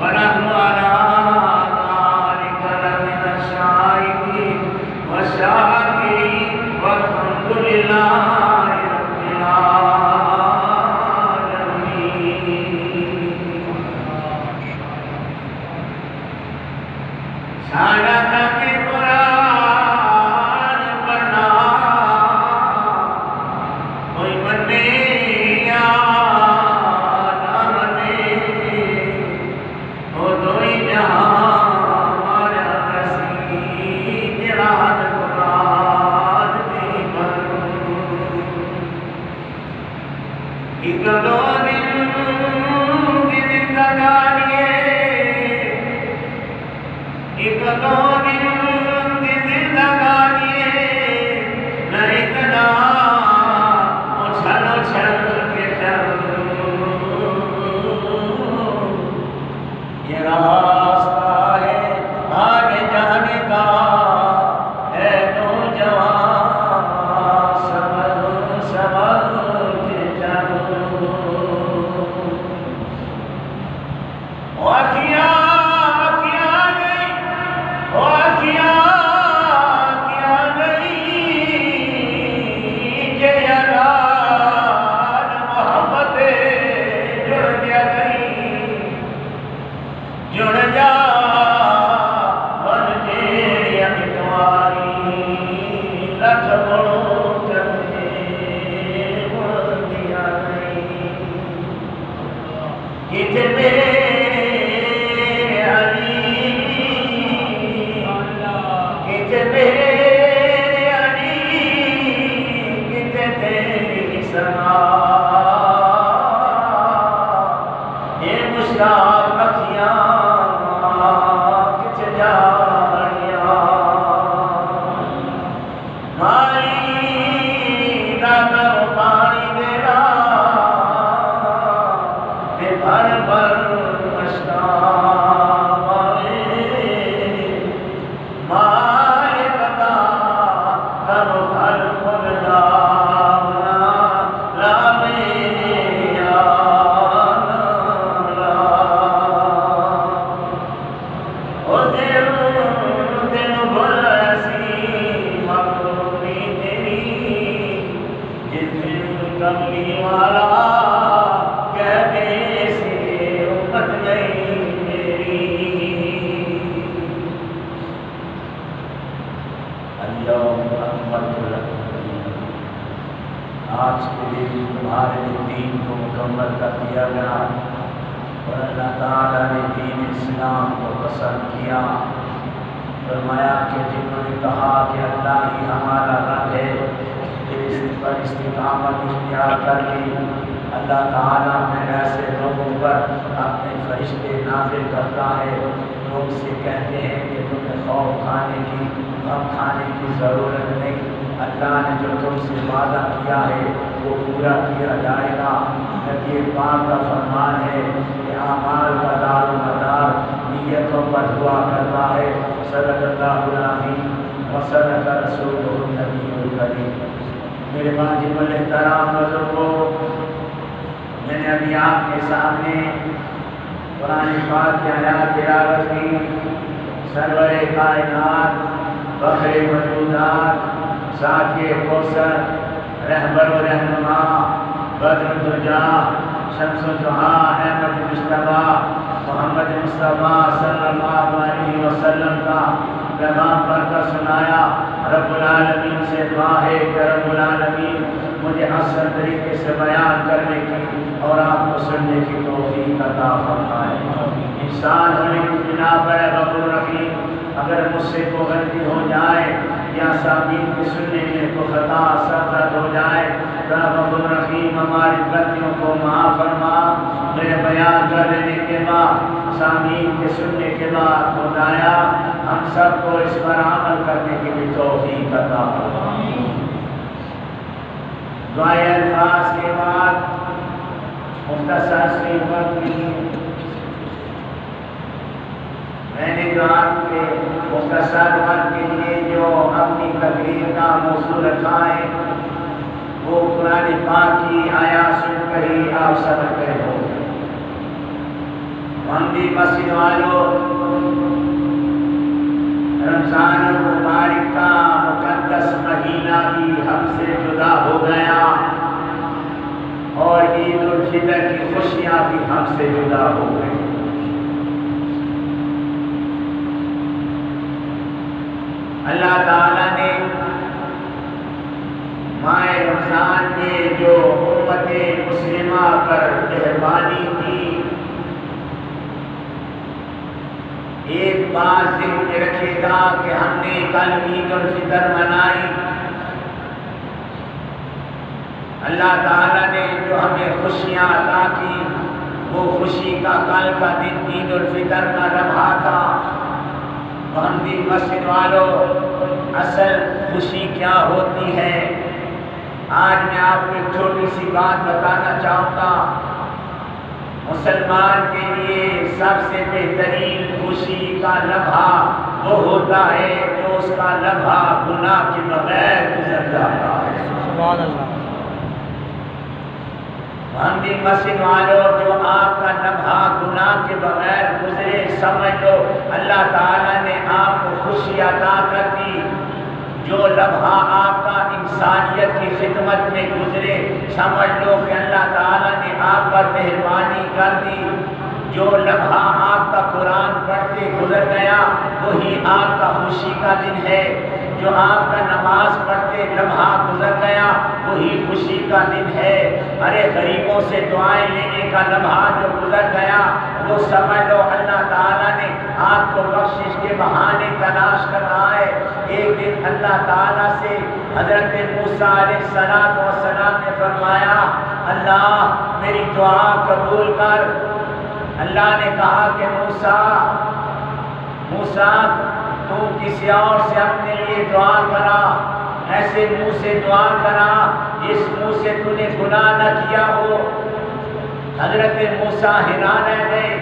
ونحن على ذلك لمن الشاهدين والشاكرين والحمد لله رب العالمين. سارا تک قرآن پڑھنا کوئی منے یا نہ منے وہ دوئی جہاں ہمارا رسید رات قرآن دی پر ایک دو دن کی زندگانی ایک دو دن کی زندگانی نہیں کنا اچھل اچھل کے چل یہ راستہ ہے آگے جانے کا ہے نوجوان سبر سبر کے چلو آج کے دن تمہارے دین کو مکمل کر دیا گیا اور اللہ تعالیٰ نے دین اسلام کو پسند کیا. فرمایا کہ جنہوں نے کہا کہ اللہ ہی ہمارا رب ہے اس پر استقامت اختیار کر لی, اللہ تعالیٰ نے ایسے لوگوں پر اپنے فرشتے نازل کرتا ہے. لوگ سے کہتے ہیں کہ تمہیں خوف کھانے کی غم کھانے کی ضرورت نہیں, اللہ نے جو تم سے وعدہ کیا ہے وہ پورا کیا جائے گا. نبی پاک کا فرمان ہے کہ اعمال کا دار و مدار نیتوں پر ہوا کرتا ہے. صدق اللہ العظیم و صدق رسولہ النبی الکریم. میرے واجب الاحترام بزرگوں, میں نے ابھی آپ کے سامنے قرآن پاک کی آیات تلاوت کی. سرور کائنات, فخر موجودات, ساقی کوثر, رہبر و رہنما, بدر الدجا, شمس الضحیٰ, احمد مصطفیٰ محمد مصطفیٰ صلی اللہ علیہ وسلم کا پیغام پڑھ کر سنایا. رب العالمین سے دعا ہے کہ رب العالمین مجھے احسن طریقے سے بیان کرنے کی اور آپ کو سننے کی توفیق عطا فرمائے. انسان ہونے کی بنا پر غفور رحیم, اگر مجھ سے کوئی غلطی ہو جائے یا سامعین کی سننے میں کوئی خطا سرزد ہو جائے تو غفور رحیم ہماری غلطیوں کو معاف فرما. میرے بیان کر لینے کے بعد سامعین کے سننے کے بعد خدایا ہم سب کو اس پر عمل کرنے کی بھی توفیق عطا فرما. دعائے الفاظ کے بعد مختصر سی وقت کی میں نے جو آپ کے مختصر وقت کے لیے جو اپنی تقریر کا موضوع رکھا ہے وہ قرآن پاک کی آیات سن کر ہی آپ سبق ہو. محمدی مسجد والوں، رمضان المبارک کا مقدس مہینہ بھی ہم سے جدا ہو گیا اور عید الفطر کی خوشیاں بھی ہم سے جدا ہو گئی۔ اللہ تعالیٰ نے ماہ رمضان میں جو امت مسلمہ پر مہربانی کی، ایک بات ذہن میں رکھے گا کہ ہم نے کل عید الفطر منائی، اللہ تعالیٰ نے جو ہمیں خوشیاں عطا کی وہ خوشی کا کل کا دن عید الفطر کا لمحہ تھا۔ محمدی مسجد والوں، اصل خوشی کیا ہوتی ہے؟ آج میں آپ کو ایک چھوٹی سی بات بتانا چاہوں گا۔ مسلمان کے لیے سب سے بہترین خوشی کا لمحہ وہ ہوتا ہے جو اس کا لمحہ گناہ کے بغیر گزر جاتا ہے۔ سبحان اللہ۔ محمدی مسجد والوں، جو آپ کا لمحہ گناہ کے بغیر گزرے، سمجھ لو اللہ تعالیٰ نے آپ کو خوشی عطا کر دی۔ جو لمحہ آپ کا انسانیت کی خدمت میں گزرے، سمجھ لو کہ اللہ تعالیٰ نے آپ پر مہربانی کر دی۔ جو لمحہ آپ کا قرآن پڑھتے گزر گیا وہی آپ کا خوشی کا دن ہے۔ جو آپ کا نماز پڑھتے لمحہ گزر گیا وہی خوشی کا دن ہے۔ ارے غریبوں سے دعائیں لینے کا لمحہ جو گزر گیا وہ سمجھ لو اللہ تعالیٰ نے آپ کو بخشش کے بہانے تلاش کر رہا ہے۔ ایک دن اللہ تعالیٰ سے حضرت موسیٰ علیہ السلام نے فرمایا، اللہ میری دعا قبول کر۔ اللہ نے کہا کہ موسیٰ تو کسی اور سے اپنے لیے دعا کرا، ایسے منہ سے دعا کرا جس منہ سے تو نے گناہ نہ کیا ہو۔ حضرت موسیٰ حیران رہ گئے،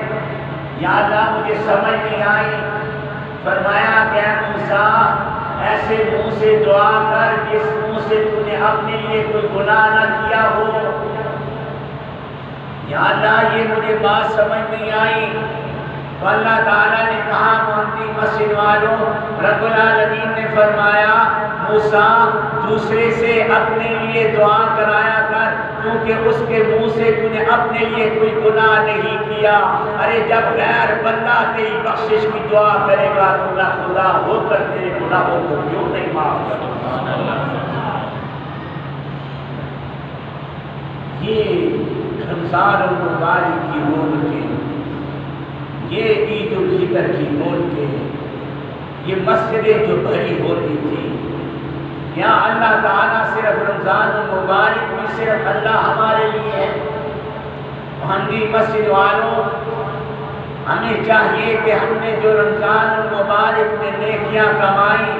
یا اللہ مجھے سمجھ نہیں آئی۔ فرمایا کہ اے موسیٰ ایسے منہ سے دعا کر جس منہ سے تو نے اپنے لیے کوئی گناہ نہ کیا ہو۔ یا اللہ یہ مجھے بات سمجھ نہیں آئی۔ تو اللہ تعالیٰ نے کہا محمدی مسجد والوں، رب العالمین نے فرمایا موسیٰ دوسرے سے اپنے لیے دعا کرایا کر، کیونکہ اس کے منہ سے تو نے اپنے لیے کوئی گناہ نہیں کیا۔ ارے جب غیر بندہ تیری بخشش کی دعا کرے گا تو نہ خدا ہو کر تیرے گناہوں کو کیوں نہیں معاف کرتا؟ یہ رمضان المبارک کی رونقیں، یہ عید الفطر کی رونقیں، یہ مسجدیں جو بھری ہوتی تھی، یہاں اللہ تعالیٰ صرف رمضان المبارک میں صرف اللہ ہمارے لیے ہے۔ محمدی مسجد والوں، ہمیں چاہیے کہ ہم نے جو رمضان المبارک میں نیکیاں کمائی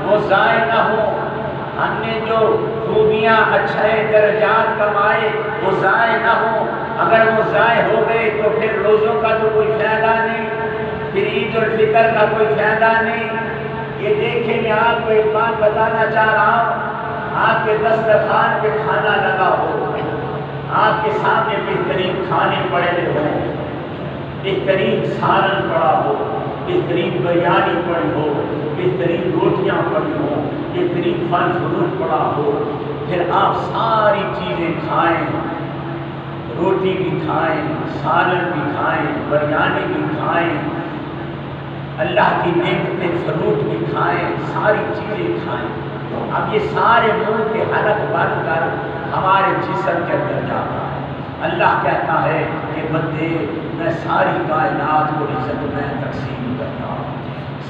وہ ضائع نہ ہو۔ ہم نے جو خوبیاں اچھے درجات کمائے وہ ضائع نہ ہو۔ اگر وہ ضائع ہو گئے تو پھر روزوں کا تو کوئی فائدہ نہیں، پھر عید الفطر کا کوئی فائدہ نہیں۔ یہ دیکھیں میں آپ کو ایک بات بتانا چاہ رہا ہوں، آپ کے دسترخوان پہ کھانا لگا ہو، آپ کے سامنے بہترین کھانے پڑے ہوں، بہترین سالن پڑا ہو، بہترین بریانی پڑی ہو، بہترین روٹیاں پڑی ہوں، بہترین پھل فروٹ پڑا ہو، پھر آپ ساری چیزیں کھائیں، روٹی بھی کھائیں، سالن بھی کھائیں، بریانی بھی کھائیں، اللہ کی نعمتیں فروٹ بھی کھائیں، ساری چیزیں کھائیں۔ اب یہ سارے منہ کے حلق بن کر ہمارے جسم کے اندر جاتا ہے۔ اللہ کہتا ہے کہ بندے میں ساری کائنات کو رزق میں تقسیم کرتا ہوں،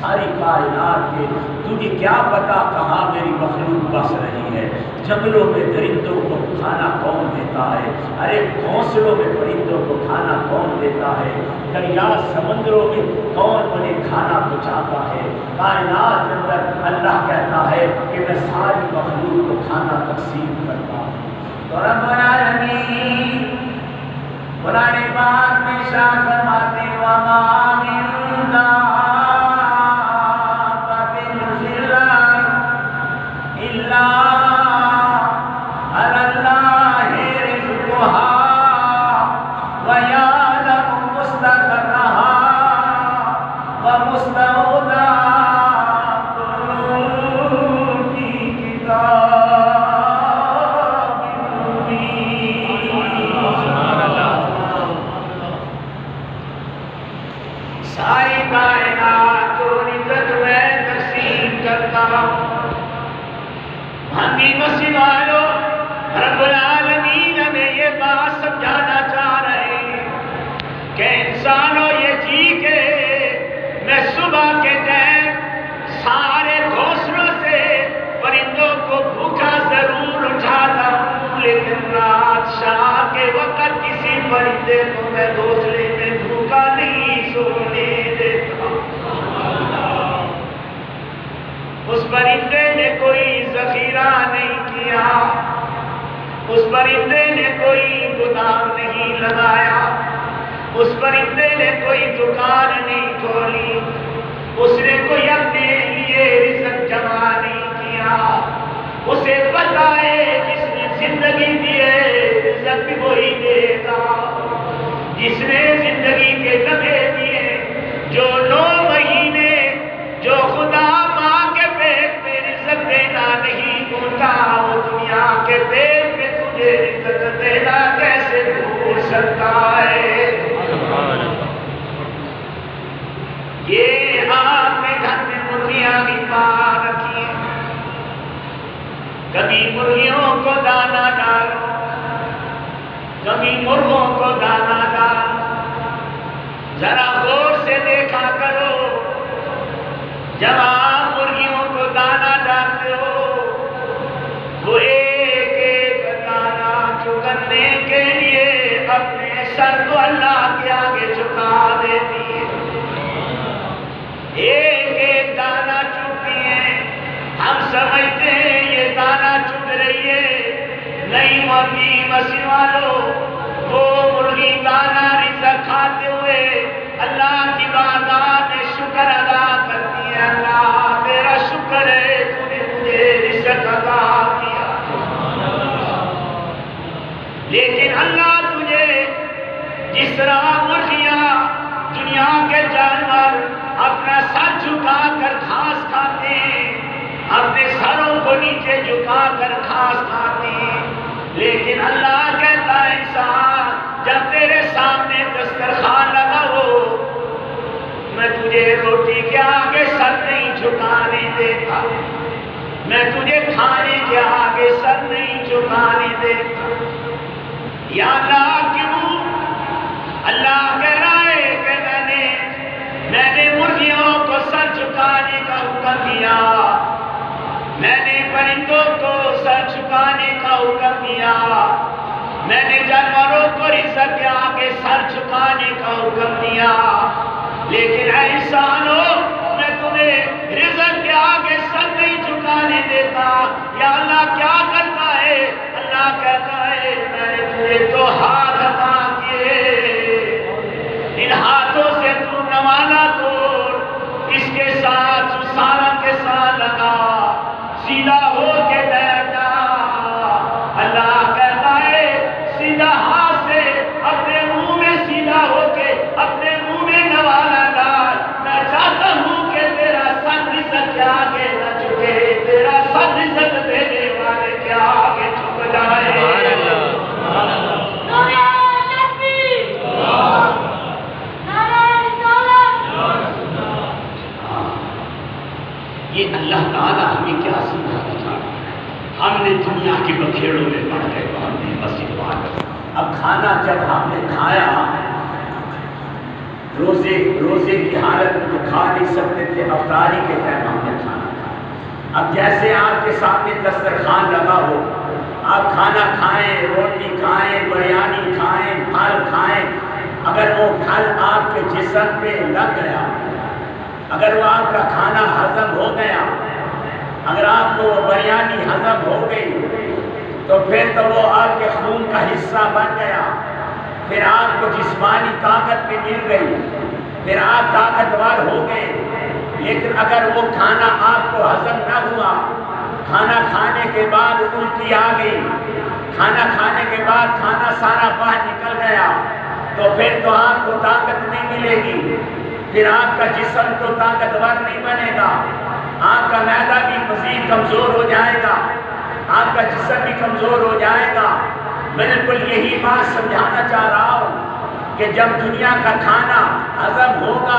ساری کائنات کے تجھے کیا پتا کہاں میری مخلوق بس رہی ہے۔ جنگلوں میں درندوں کو کھانا کون دیتا ہے؟ ارے گھونسلوں میں پرندوں کو کھانا کون دیتا ہے؟ دریا سمندروں میں کون انہیں کھانا پہنچاتا ہے؟ کائنات کے اندر اللہ کہتا ہے کہ میں ساری مخلوق کو کھانا تقسیم کرتا ہوں۔ تو رب العالمین قرآن پاک میں ارشاد فرماتے ہیں وَمَا مِن ساری کائنات کو عزت میں تقسیم کرتا ہوں۔ ہمیں مسجد والوں رب العالمین ہمیں یہ بات سمجھانا چاہ رہے ہیں کہ انسانوں یہ ٹھیک ہے میں صبح کے ٹائم سارے گھونسلوں سے پرندوں کو بھوکا ضرور اٹھاتا ہوں، لیکن رات شام کے وقت کسی پرندے کو میں گھونسلے میں بھوکا نہیں سونے دیتا۔ اس پرندے نے کوئی ذخیرہ نہیں کیا، اس پرندے نے کوئی گودام نہیں لگایا، اس پرندے نے کوئی دکان نہیں کھولی، اس نے کوئی اپنے لیے رزق جمع نہیں کیا۔ اسے پتہ ہے جس نے زندگی دی ہے رزق بھی وہی دے گا، جس نے زندگی کے لمحے دیے جو 9 مہینے جو خدا ماں کے پیٹ میں رزق دینا نہیں بھولتا، وہ دنیا کے پیٹ میں تجھے رزق دینا کیسے بھول سکتا ہے؟ یہ آپ نے گھر میں مرغیاں بھی پال رکھی ہیں، کبھی مرغیوں کو دانا ڈالو، کبھی مرغوں کو دانا ڈالو، ذرا غور سے دیکھا کرو جب آپ مرغیوں کو دانا ڈالتے ہو وہ ایک ایک دانا چگنے کے لیے اپنے سر کو اللہ کے آگے جھکا دیتی ہے، ایک ایک دانا چگتی ہیں۔ ہم سمجھتے ہیں یہ دانا چگ رہی ہے، نہیں مرغی مسیح والوں، وہ مرغی دانا رزق کھاتے ہوئے اللہ کی بارگاہ میں شکر ادا کرتی ہے، اللہ تیرا شکر ہے تو نے مجھے رزق عطا کیا۔ لیکن اللہ تجھے جس طرح مرغیاں دنیا کے جانور اپنا سر جھکا کر گھاس کھاتے ہیں، اپنے سروں کو نیچے جھکا کر گھاس کھاتے ہیں، لیکن اللہ کہتا ہے انسان جب تیرے سامنے دسترخوان لگا ہو میں تجھے روٹی کے آگے سر نہیں جھکانے دیتا، میں تجھے کھانے کے آگے سر نہیں جھکانے دیتا۔ یا اللہ کیوں؟ اللہ کہہ رہا ہے کہ میں نے مرغیوں کو سر جھکانے کا حکم دیا، میں نے پرندوں کو سر جھکانے کا حکم دیا، میں نے جانوروں کو رزق کے آگے سر جھکانے کا حکم دیا، لیکن اے انسانوں میں تمہیں رزق کے آگے سر نہیں جھکانے دیتا۔ یا اللہ کیا کرتا ہے؟ اللہ کہتا ہے میں نے تجھے 2 ہاتھ عطا کیے، ان ہاتھوں سے تو نوالا توڑ، اس کے ساتھ سارا کے ساتھ لگا، سیدھا ہو کے بیٹھ جا۔ اللہ کہتا ہے سیدھا ہاتھ سے اپنے منہ میں سیدھا ہو کے اپنے منہ میں نوالا ڈال، میں چاہتا ہوں کہ تیرا سر رزق کے آگے نہ جھکے، تیرا سر رزق دینے والے کے آگے جھک جائے۔ یہ اللہ تعالیٰ ہمیں کیا سمجھانا چاہتا ہے؟ ہم نے دنیا کے بکھیڑوں میں پڑ گئے تو ہم نے مسجد پائی، اب کھانا جب ہم نے کھایا روزے کی حالت میں تو کھا نہیں سکتے تھے، افطاری کے ٹائم ہم نے کھانا کھایا۔ اب جیسے آپ کے سامنے دسترخوان لگا ہو، آپ کھانا کھائیں، روٹی کھائیں، بریانی کھائیں، پھل کھائیں، اگر وہ پھل آپ کے جسم پہ لگ گیا، اگر وہ آپ کا کھانا ہضم ہو گیا، اگر آپ کو وہ بریانی ہضم ہو گئی تو پھر تو وہ آپ کے خون کا حصہ بن گیا، پھر آپ کو جسمانی طاقت بھی مل گئی، پھر آپ طاقتور ہو گئے۔ لیکن اگر وہ کھانا آپ کو ہضم نہ ہوا، کھانا کھانے کے بعد الٹی آ گئی، کھانا کھانے کے بعد کھانا سارا باہر نکل گیا، تو پھر تو آپ کو طاقت نہیں ملے گی، پھر آپ کا جسم تو طاقتور نہیں بنے گا، آپ کا معدہ بھی مزید کمزور ہو جائے گا، آپ کا جسم بھی کمزور ہو جائے گا۔ بالکل یہی بات سمجھانا چاہ رہا ہوں کہ جب دنیا کا کھانا ہضم ہوگا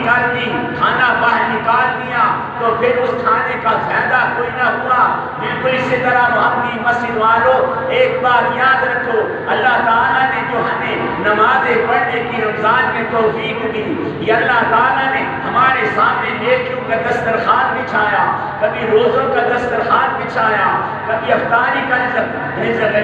کر دی، کھانا باہر نکال دیا تو پھر اس کھانے کا فائدہ کوئی نہ ہوا۔ بالکل اسی طرح محمدی مسجد والوں ایک بات یاد رکھو، اللہ تعالیٰ نے جو ہمیں نمازیں پڑھنے کی رمضان میں توفیق دی، یہ اللہ تعالیٰ نے ہمارے سامنے نیکیوں کا دسترخوان بچھایا، کبھی روزوں کا دسترخوان بچھایا، کبھی افطاری کا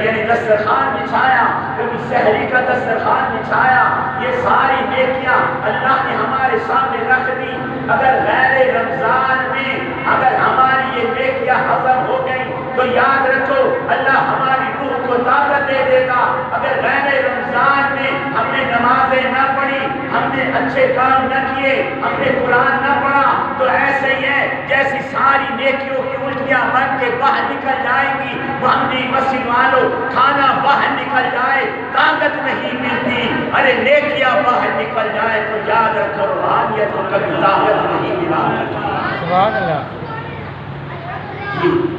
یعنی دسترخوان بچھایا، کبھی سحری کا دسترخوان بچھایا۔ یہ ساری نیکیاں اللہ نے ہمارے سامنے رکھ دی۔ اگر غیر رمضان میں اگر ہماری یہ نیکیاں ہضم ہو گئی تو یاد رکھو اللہ ہماری روح کو طاقت دے دے گا۔ اگر غیر رمضان میں ہم نے نمازیں نہ پڑھی، ہم نے اچھے کام نہ کیے، ہم نے قرآن نہ پڑھا، تو ایسے ہی ہے جیسی ساری نیکیوں کی الٹیاں بن کے باہر نکل جائیں گی۔ محمدی مسجد والوں کھانا باہر نکل جائے طاقت نہیں ملتی، ارے نیکیاں باہر نکل جائے تو یاد رکھو روحانیت کو کبھی طاقت نہیں ملا کرتی۔ سبحان اللہ۔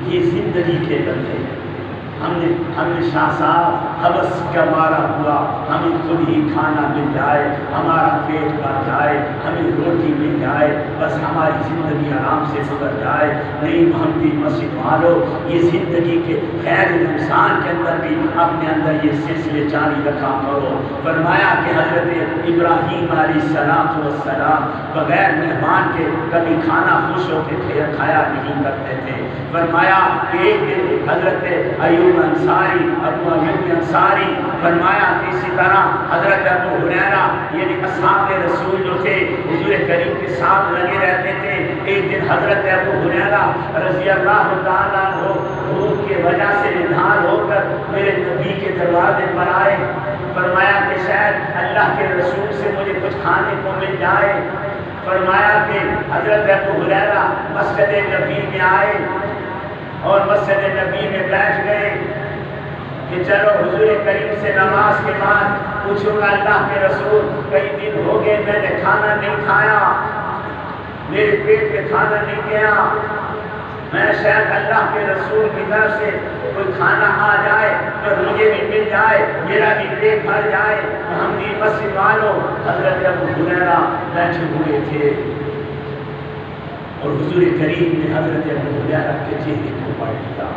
یہ زندگی کے بندے ہم نے شاہ صاحب حوث کا مارا ہوا، ہمیں خود ہی کھانا مل جائے، ہمارا پیٹ بھر جائے، ہمیں روٹی مل جائے، بس ہماری زندگی آرام سے گزر جائے۔ نہیں محمدی مسجد والوں، یہ زندگی کے خیر رمضان کے اندر بھی اپنے اندر یہ سلسلے جاری رکھا کرو۔ فرمایا کہ حضرت ابراہیم علیہ السلام بغیر مہمان کے کبھی کھانا خوش ہو کے کھایا نہیں کرتے تھے۔ فرمایا کہ ایک دن حضرت ایوب انصاری، ابو ایوب انصاری، فرمایا کہ اسی طرح حضرت ابو ہریرہ یعنی اصحاب رسول جو تھے حضور کریم کے ساتھ لگے رہتے تھے۔ ایک دن حضرت ابو ہریرہ رضی اللہ تعالیٰ عنہ بھوک کی وجہ سے نڈھال ہو کر میرے نبی کے دروازے پر آئے۔ فرمایا کہ شاید اللہ کے رسول سے مجھے کچھ کھانے کو مل جائے۔ فرمایا کہ حضرت ابو ہریرہ مسجد نبی میں آئے اور مسجد نبی میں بیٹھ گئے کہ چلو حضور کریم سے نماز کے بعد پوچھوں گا اللہ کے رسول کئی دن ہو گئے میں نے کھانا نہیں کھایا، میرے پیٹ میں کھانا نہیں گیا، میں شاید اللہ کے رسول کی طرف سے کوئی کھانا آ جائے تو مجھے بھی مل جائے، میرا بھی پیٹ بھر جائے۔ محمدی مسجد والوں حضرت ابو ہریرہ بیٹھے ہوئے تھے اور حضور کریم نے حضرت ابو ہریرہ کے چہرے کو پڑھ لیا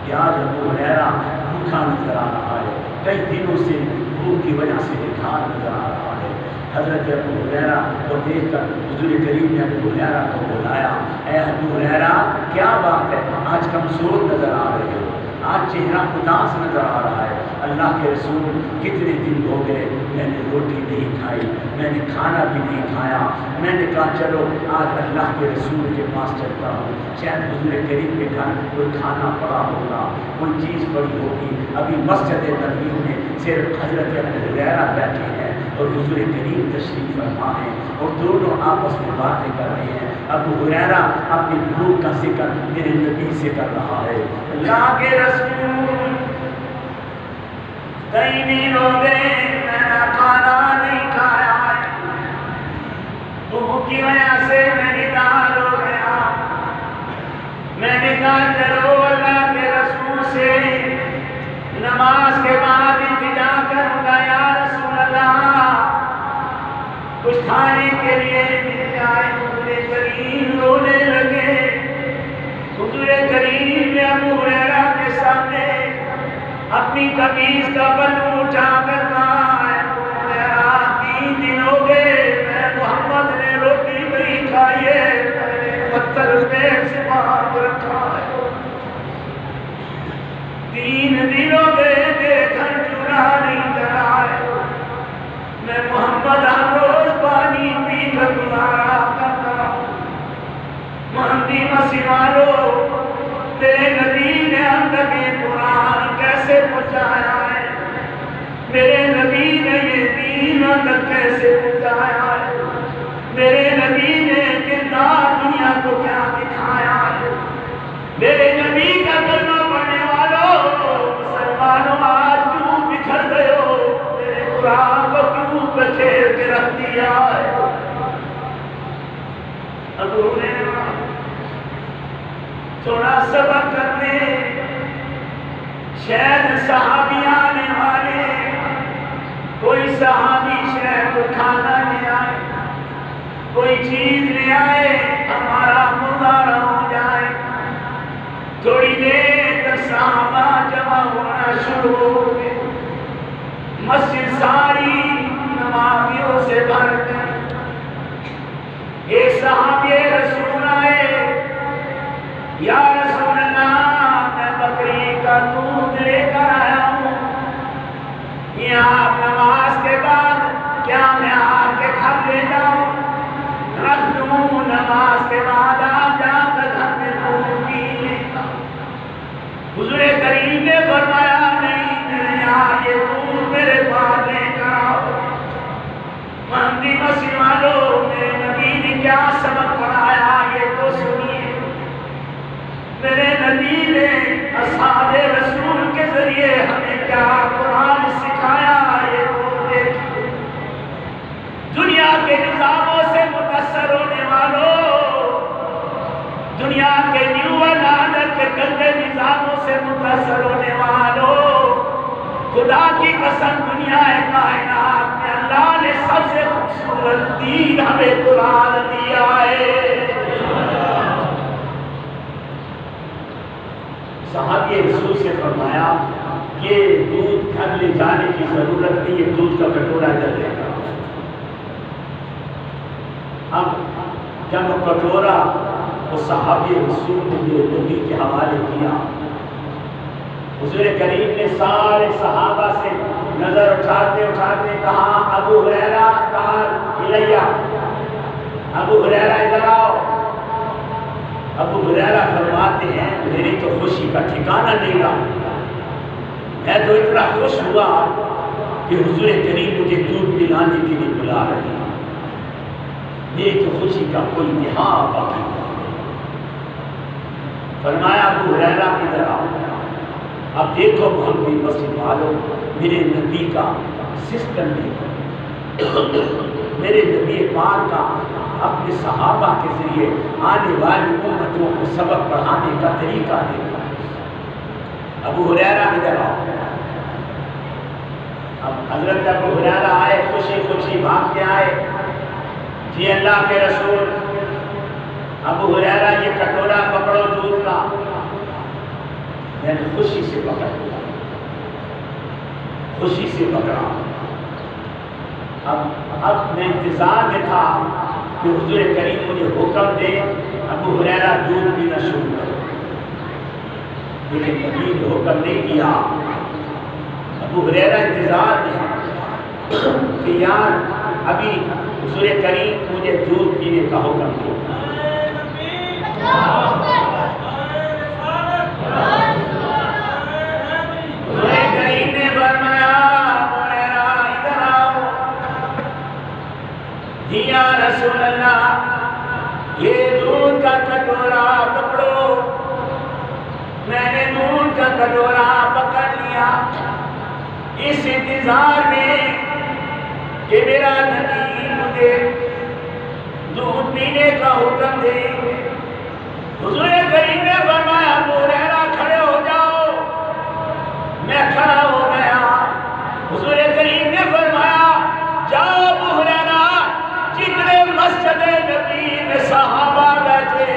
کہ آج ابو ہریرہ بھوکا نظر آ رہا ہے، کئی دنوں سے بھوک کی وجہ سے بیکار نظر آ رہا ہے۔ حضرت ابو ہریرہ کو دیکھ کر حضور کریم نے ابو ہریرہ کو بلایا، اے ابو ہریرہ کیا بات ہے، آج کمزور نظر آ رہے ہو، آج چہرہ اداس نظر آ رہا ہے۔ اللہ کے رسول کتنے دن ہو گئے میں نے روٹی نہیں کھائی، میں نے کھانا بھی نہیں کھایا۔ میں نے کہا چلو آج اللہ کے رسول کے پاس چلتا ہوں، شاید حضور کریم کے گھر کوئی کھانا پڑا ہوگا، کوئی چیز پڑی ہوگی۔ ابھی مسجد نبی میں صرف حضرت ابو ہریرہ بیٹھے ہیں اور حضور کریم تشریف فرما ہے اور دونوں آپس میں باتیں کر رہے ہیں۔ ابو ہریرہ اپنی بھوک کا ذکر میرے نبی سے کر رہا ہے۔ اللہ کے رسول کئی دن ہو گئے میں نے کھانا نہیں کھایا ہے، بھوک کی وجہ سے میں نڈھال ہو گیا۔ میں نے کہا چلو اللہ کے رسول سے نماز کے بعد التجا کروں گا، یا رسول اللہ کچھ کھانے کے لیے مل جائے۔ حضور کریم رونے لگے۔ حضور کریم نے ابو ہریرہ کے سامنے اپنی قمیص کا پلو اٹھا کر کہا، 3 دن ہو گئے میں محمد نے روٹی نہیں کھائی ہے، میں نے پتھر پیٹ سے باندھ رکھا ہے، 3 دن ہو گئے میرے گھر چولہا نہیں جلا ہے، میں محمد ہر روز پانی پی کر گزارا کرتا ہوں۔ محمدی مسجد والوں میرے نبی نے ہم تک یہ قرآن کیسے پہنچایا ہے، میرے نبی نے یہ دین ہم تک کیسے پہنچایا ہے، میرے نبی نے کردار دنیا کو کیا دکھایا ہے۔ میرے نبی کا کلمہ پڑھنے والوں مسلمانوں آج کیوں بکھر گئے ہو، میرے قرآن کو کیوں بکھیر کے رکھ دیا ہے۔ ابو ہریرہ تھوڑا صبر کرنے، شاید صحابی آنے والے کوئی صحابی شاید کو کھانا لے آئے۔ کوئی چیز لے آئے ہمارا مردارا ہو جائے. تھوڑی دیر تک صحابہ جمع ہونا شروع ہو گئے. مسجد ساری نمازیوں سے بھر گئی. ایک صحابی رسول آئے, یا رسول اللہ میں بکری کا دودھ لے کر آیا ہوں, یہاں نماز کے بعد کیا میں آپ کے گھر لے جاؤں, رکھ دوں, نماز کے بعد آپ جا کر گھر میں دودھ پی لیتا. حضور کریم نے فرمایا نہیں, یار یہ دودھ میرے پاس لے کر آؤ. مہندی مسیح والوں, میرے نبی نے کیا سبق پڑھایا یہ تو سنیے. میرے نبی نے اصحاب رسول کے ذریعے ہمیں کیا قرآن سکھایا یہ تو دیکھیے. دنیا کے نظاموں سے متاثر ہونے والوں, دنیا کے نیو آرڈر کے گندے نظاموں سے متاثر ہونے والوں, خدا کی قسم دنیا کائنات میں اللہ نے سب سے خوبصورت دین ہمیں قرآن دیا ہے. صحابی رسول سے فرمایا یہ دودھ گھر لے جانے کی ضرورت نہیں, یہ دودھ کا کٹورا ادھر لے گا. اب جب وہ کٹورا وہ صحابی رسول نے میرے نبی کے حوالے کیا, حضور کریم نے سارے صحابہ سے نظر اٹھاتے اٹھاتے کہا ابو ہریرہ تعال الیہ, ابو ہریرہ ادھر آؤ. ابو ہریرہ فرماتے ہیں میری تو خوشی کا ٹھکانہ نہیں رہا, میں تو اتنا خوش ہوا کہ حضور کریم مجھے دودھ پلانے کے لیے بلا رہے ہیں. میری تو خوشی کا کوئی انتہا باقی نہیں. فرمایا ابو ہریرہ ادھر آؤ. اب دیکھو محمد مسجد والوں, میرے نبی کا سسٹم دیکھو, میرے نبی پاک کا اپنے صحابہ کے ذریعے آنے والی امتوں کو سبق پڑھانے کا طریقہ دیکھا. ابو ہریرہ ادھر آؤ. اب حضرت ابو ہریرہ آئے, خوشی خوشی بھاگ کے آئے. جی اللہ کے رسول, ابو ہریرہ یہ کٹورا پکڑو دودھ کا. میں نے خوشی سے پکڑ لیا, خوشی سے پکڑا. اب میں انتظار میں تھا کہ حضور کریم مجھے حکم دے ابو ہریرہ دودھ پینا شروع کرو, لیکن نبی نے حکم نہیں کیا. ابو ہریرہ انتظار میں کہ یار ابھی حضور کریم مجھے دودھ پینے کا حکم دے. حضور کریم نے فرمایا ابو ہریرہ ادھر آؤ. یا رسول اللہ یہ دودھ کا کٹورا پکڑو. میں نے دودھ کا کٹورا پکڑ لیا اس انتظار میں کہ میرا نبی مجھے دودھ پینے کا حکم دے. حضور کریم نے فرمایا ابو ہریرہ کھڑے ہو جاؤ. میں کھڑا ہو گیا. حضور کریم نے فرمایا جاؤ ابو ہریرہ, جتنے مسجد نبی میں صحابہ بیٹھے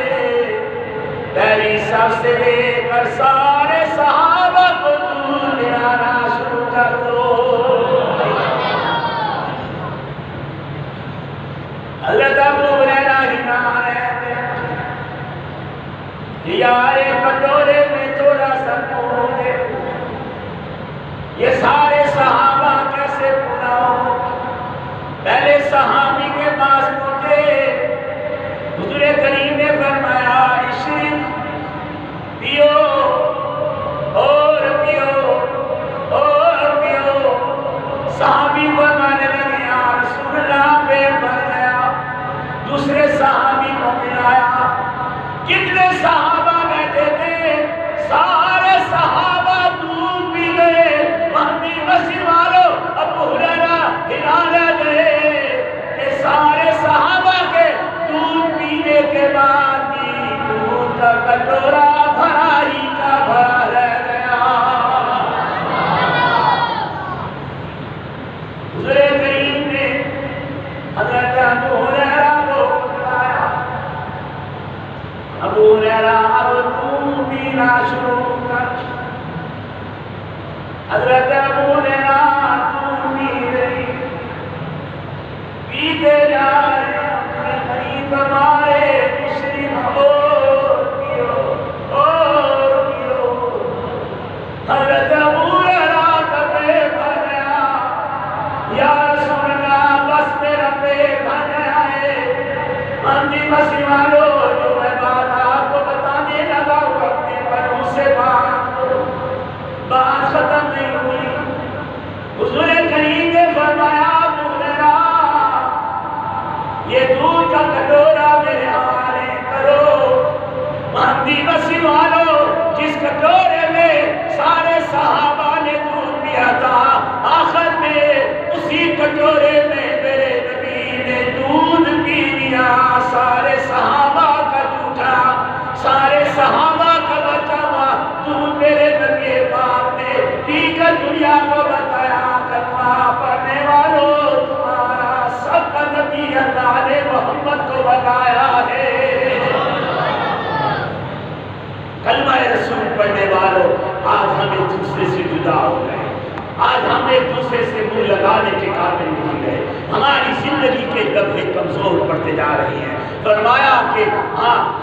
پہلی صف سے لے کر سارے صحابہ کو دودھ پلانا شروع کر دو. حضرت ابو ہریرہ ہلا رہے تھے, یار کٹورے میں تھوڑا سا دودھ دے, یہ سارے صحابہ کیسے پورا ہو. پہلے صحابی کے پاس پہنچے, حضور کریم نے فرمایا اشرب, پیو اور پیو اور پیو. صحابی فرمانے لگے یا رسول اللہ پیٹ بھر گیا. دوسرے صحابی کو ملایا. کتنے صحابہ بیٹھے تھے, سارے صحابہ دودھ پی گئے. مہدی مسجد والوں ابو ہریرہ ہلا رہ گئے کہ سارے صحابہ کے دودھ پینے کے بعد بھی دودھ کا کٹورا بھرا ہی کا بھرا رہ گیا. حضور کریم نے حضرت ابو ہریرہ کو پینا شروع کر. حضرت ابو نے رات پی رہی پیتے جا رہے اپنے غریب ہمارے مشری اور پیو. حضرت ابو نے رات پہ بھریا یا رسول اللہ بس میرا پہ بھریا ہے. اندھی مسیح والو جو میں بات آپ کو بتانے لگا وہ اپنے پروں سے بات ختم نہیں ہوئی. حضور کریم نے فرمایا یہ دودھ کا کٹورا میرے حوالے کرو. مہدی مسیح والو جس کٹورے میں سارے صحابہ نے دودھ پیا تھا آخر میں اسی کٹورے میں میرے نبی نے دودھ پی لیا. سارے صحابہ کا جھوٹا سارے صحابہ کا بچا ہوا دودھ میرے نبی پاک نے پی کر دنیا کو بتایا. کلمہ پڑھنے والوں تمہارا سب کا نبی اللہ نے محمد کو بتایا ہے. کلمہ رسول پڑھنے والوں آج ہم ایک دوسرے سے جدا ہو گئے. آج ہم ایک دوسرے سے منہ لگانے کے قابل نہیں رہے. ہماری زندگی کے لمحے کمزور پڑتے جا رہے ہیں. فرمایا کہ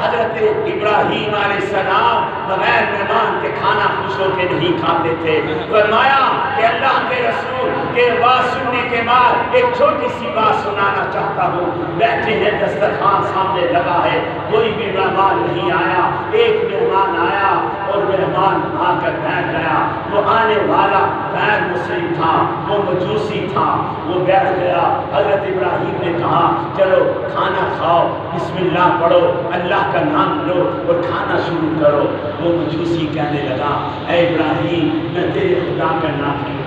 حضرت ابراہیم علیہ السلام بغیر مہمان کے کھانا خوش ہو کے نہیں کھاتے تھے. فرمایا کہ اللہ کے رسول کے بات سننے کے بعد ایک چھوٹی سی بات سنانا چاہتا ہوں. بیٹھے ہیں دسترخوان سامنے لگا ہے کوئی بھی مہمان نہیں آیا. ایک مہمان آیا اور مہمان آ کر بیٹھ گیا. وہ آنے والا غیر مسلم تھا وہ مجوسی تھا. وہ بیٹھ گیا. حضرت ابراہیم نے کہا چلو کھانا کھاؤ بسم اللہ پڑھو اللہ کا نام لو اور کھانا شروع کرو. وہ مجوسی کہنے لگا اے ابراہیم میں تیرے خدا کا نام لوں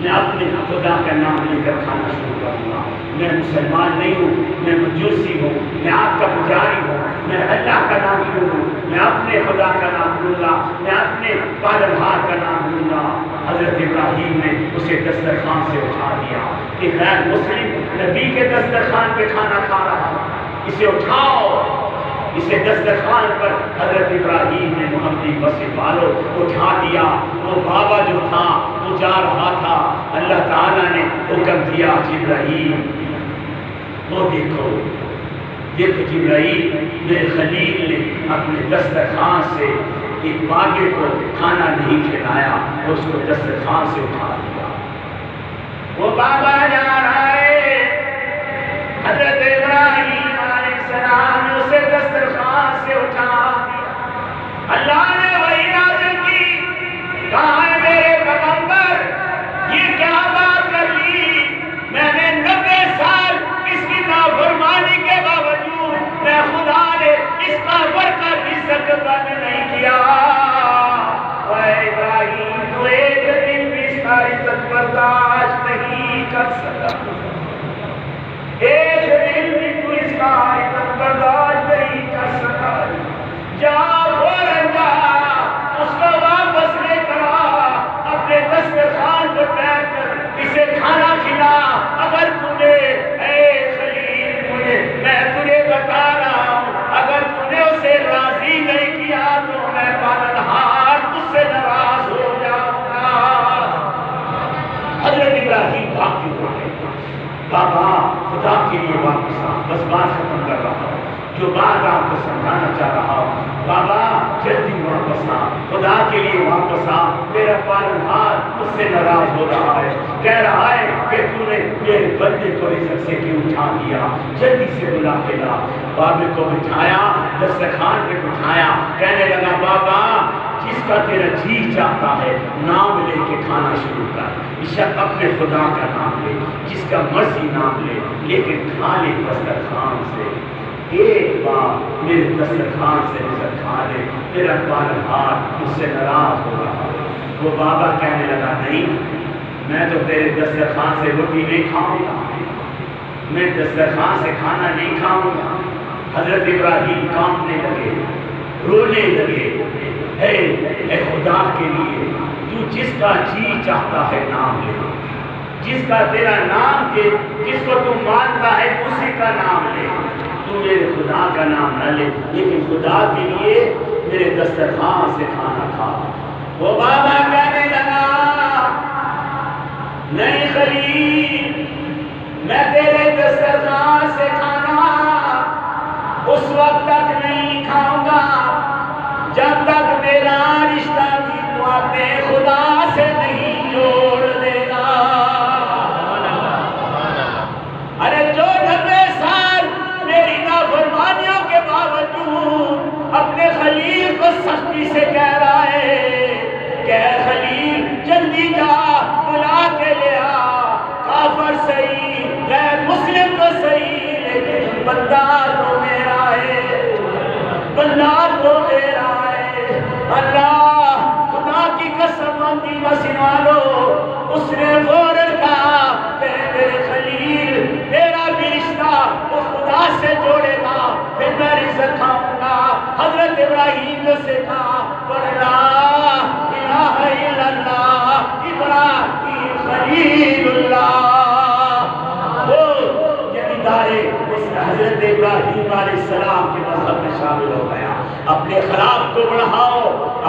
میں اپنے خدا کا نام لے کر کھانا شروع کروں گا. میں مسلمان نہیں ہوں میں مجوسی ہوں میں آپ کا پجاری ہوں میں اللہ کا نام لوں گا میں اپنے خدا کا نام لوں گا میں اپنے پالنہار کا نام لوں گا. حضرت ابراہیم نے اسے دسترخوان سے اٹھا دیا. کہ غیر مسلم نبی کے دسترخوان پہ کھانا کھا رہا اسے اٹھاؤ. اسے دسترخوان پر حضرت ابراہیم نے محمدی مسیح والو اٹھا دیا. وہ بابا جو تھا وہ جا رہا تھا. اللہ تعالیٰ نے حکم دیا جبرائیل وہ دیکھو جبرائیل میرے خلیل نے اپنے دسترخوان سے ایک باغے کو کھانا نہیں کھلایا اس کو دسترخوان سے اٹھا دیا. وہ بابا جا رہا ہے حضرت ابراہیم علیہ السلام نے اسے دسترخوان سے اٹھا دیا. اللہ نے وہی نازل کی کہا ہے میرے پیغمبر یہ کیا بات کر لی. میں نے 90 سال اس کی نافرمانی کے باوجود میں خدا نے اس کا برکت رزق بند نہیں کیا. اے ابراہیم تو ایک دن بھی اس کا عزت برداشت نہیں کر سکا. ایک دن بھی تو اس کا عزت برداشت نہیں کر سکا. جا فوراً جا اس کو واپس لے کر اپنے دسترخوان پر بیٹھ کر اسے کھانا کھلا. اگر تجھے اے خلیل میں تجھے بتا رہا ہوں اگر تجھے اسے راضی نہیں کیا تو میں پالنہار تجھ سے ناراض ہو جاؤں گا. حضرت ابراہیم بھاگ کے اٹھے بابا خدا کے لیے واپس آ. بس بات ختم کر رہا ہوں جو بات آپ کو سمجھانا چاہ رہا ہوں. بابا جلدی واپس آ خدا کے لیے واپس آ. میرا پالنہار مجھ سے ناراض ہو رہا ہے کہہ رہا ہے کہ تو نے یہ بندے کو رزق سے کیوں اٹھا دیا. جلدی سے بلا کے لا. بابے کو بٹھایا دسترخوان پہ بٹھایا. کہنے لگا بابا جس کا تیرا جی چاہتا ہے نام لے کے کھانا شروع کر. بیشک اپنے خدا کا نام لے جس کا مرضی نام لے لیکن کھا لے دسترخوان سے. ایک بار میرے دسترخوان سے رزق کھا لے تیرا پالنہار مجھ سے ناراض ہو رہا ہے. وہ بابا کہنے لگا نہیں میں تو تیرے دسترخوان سے روٹی نہیں کھاؤں گا میں دسترخوان سے کھانا نہیں کھاؤں گا. حضرت ابراہیم کانپنے لگے رونے لگے. اے خدا کے لیے تو جس کا جی چاہتا ہے نام لے جس کا تیرا نام دے، جس کو تو مانتا ہے اسی کا نام لے، تو میرے خدا کا نام نہ لے، لیکن خدا کے لیے میرے دسترخوان سے کھانا کھا۔ وہ بابا کہنے لگا نہیں خلیل، میں تیرے دسترخوان سے کھانا اس وقت تک نہیں کھاؤں گا جب تک میرا رشتہ بھی تو اپنے خدا سے نہیں جوڑ دے گا۔ ارے جو 90 سال میری نافرمانیوں کے باوجود اپنے خلیل کو سختی سے کہہ رہا ہے کہ اے خلیل جلدی جا بلا کے لے آ، کافر صحیح غیر مسلم تو صحیح لیکن بندہ تو میرا ہے، بندہ تو میرا ہے۔ اللہ خدا کی قسم مندی مسنا لو، اس نے فوراً کہا کہ میرے خلیل میرا بھی رشتہ وہ خدا سے جوڑے گا، پھر میں رزق کھاؤں گا۔ حضرت ابراہیم نے سے کہا لا الہ الا اللہ ابراہیم خلیل اللہ۔ وہ جمیندارے اس حضرت ابراہیم علیہ السلام کے مذہب میں شامل ہو گیا۔ اپنے اخلاق کو بڑھاؤ،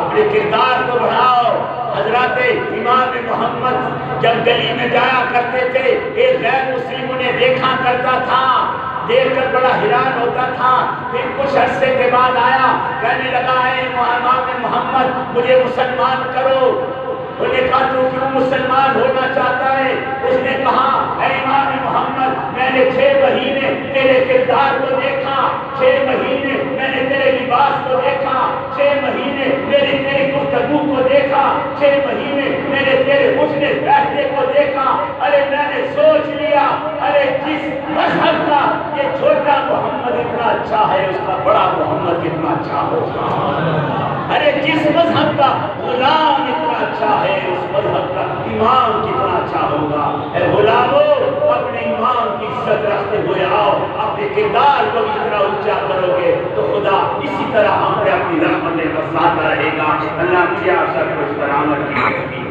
اپنے کردار کو بڑھاؤ۔ حضرت امام محمد جب گلی میں جایا کرتے تھے، ایک غیر مسلم انہیں دیکھا کرتا تھا، دیکھ کر بڑا حیران ہوتا تھا، پھر کچھ عرصے کے بعد آیا، کہنے لگا اے امام محمد مجھے مسلمان کرو۔ انہوں نے کہا تو کیوں مسلمان ہونا چاہتا ہے؟ اس نے کہا اے امام محمد میں نے 6 مہینے تیرے کردار کو دیکھا، 6 مہینے میں نے تیرے لباس کو دیکھا، 6 مہینے میں نے تیری گفتگو کو دیکھا، 6 مہینے میں نے تیرے اٹھنے بیٹھنے کو دیکھا۔ ارے میں نے سوچ لیا ارے جس مذہب کا یہ چھوٹا محمد اتنا اچھا ہے اس کا بڑا محمد کتنا اچھا ہوگا۔ ارے جس مذہب کا غلام اتنا اچھا ہے اس مذہب کا امام کتنا اچھا ہوگا۔ اے غلامو اپنے امام کی عزت رکھتے ہوئے آؤ، اپنے کردار کو اتنا اونچا کرو گے تو خدا اسی طرح ہم پہ اپنی رحمتیں برساتا رہے گا۔ اللہ مجھے آپ سب کو اس پر عمل کی